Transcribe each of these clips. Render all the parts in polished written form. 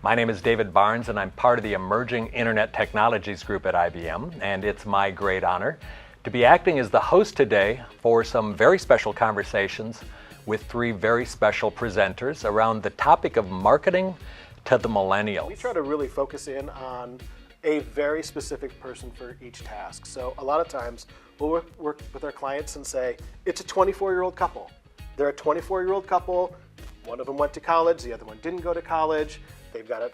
My name is David Barnes, and I'm part of the Emerging Internet Technologies Group at IBM, and it's my great honor to be acting as the host today for some very special conversations with three very special presenters around the topic of marketing to the millennials. We try to really focus in on a very specific person for each task. So a lot of times we'll work with our clients and say, it's a 24-year-old couple. They're a 24-year-old couple. One of them went to college, the other one didn't go to college. They've got a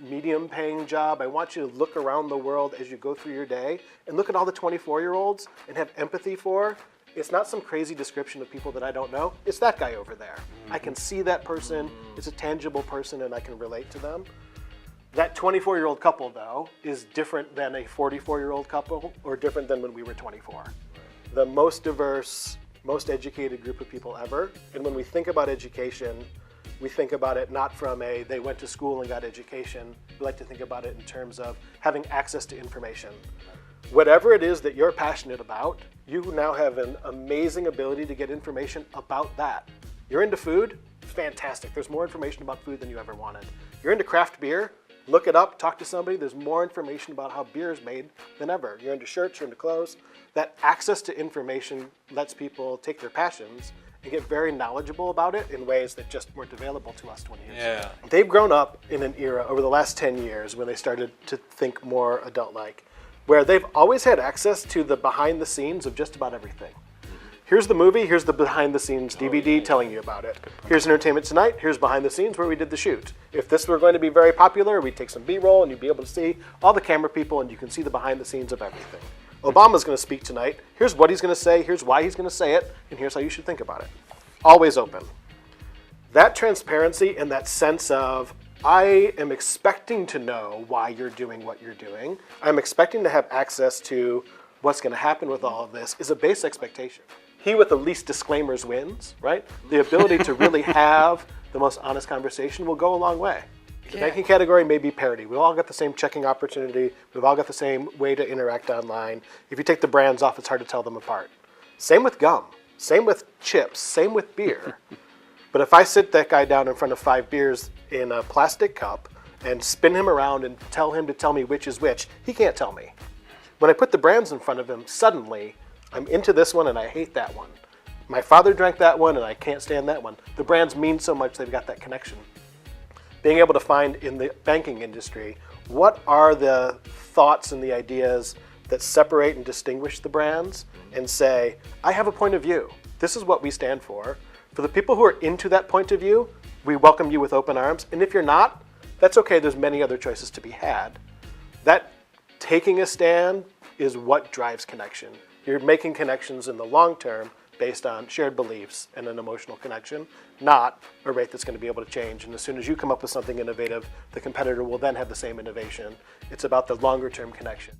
medium paying job. I want you to look around the world as you go through your day and look at all the 24-year-olds and have empathy for. It's not some crazy description of people that I don't know. It's that guy over there. I can see that person. It's a tangible person and I can relate to them. That 24-year-old couple, though, is different than a 44-year-old couple or different than when we were 24. The most diverse, most educated group of people ever. And when we think about education, we think about it not from they went to school and got education. We like to think about it in terms of having access to information. Whatever it is that you're passionate about, you now have an amazing ability to get information about that. You're into food? Fantastic. There's more information about food than you ever wanted. You're into craft beer? Look it up, talk to somebody. There's more information about how beer is made than ever. You're into shirts, you're into clothes. That access to information lets people take their passions and get very knowledgeable about it in ways that just weren't available to us 20 years ago. They've grown up in an era over the last 10 years when they started to think more adult-like, where they've always had access to the behind the scenes of just about everything. Here's the movie, here's the behind the scenes DVD telling you about it. Here's Entertainment Tonight, here's behind the scenes where we did the shoot. If this were going to be very popular, we'd take some B-roll and you'd be able to see all the camera people and you can see the behind the scenes of everything. Obama's going to speak tonight, here's what he's going to say, here's why he's going to say it, and here's how you should think about it. Always open. That transparency and that sense of, I am expecting to know why you're doing what you're doing. I'm expecting to have access to what's going to happen with all of this is a base expectation. He with the least disclaimers wins, right? The ability to really have the most honest conversation will go a long way. The banking category may be parity. We've all got the same checking opportunity. We've all got the same way to interact online. If you take the brands off, it's hard to tell them apart. Same with gum. Same with chips. Same with beer. But if I sit that guy down in front of 5 beers in a plastic cup and spin him around and tell him to tell me which is which, he can't tell me. When I put the brands in front of him, suddenly I'm into this one and I hate that one. My father drank that one and I can't stand that one. The brands mean so much, they've got that connection. Being able to find in the banking industry, what are the thoughts and the ideas that separate and distinguish the brands and say, I have a point of view. This is what we stand for. For the people who are into that point of view, we welcome you with open arms. And if you're not, that's okay. There's many other choices to be had. That taking a stand is what drives connection. You're making connections in the long term based on shared beliefs and an emotional connection, not a rate that's going to be able to change. And as soon as you come up with something innovative, the competitor will then have the same innovation. It's about the longer term connection.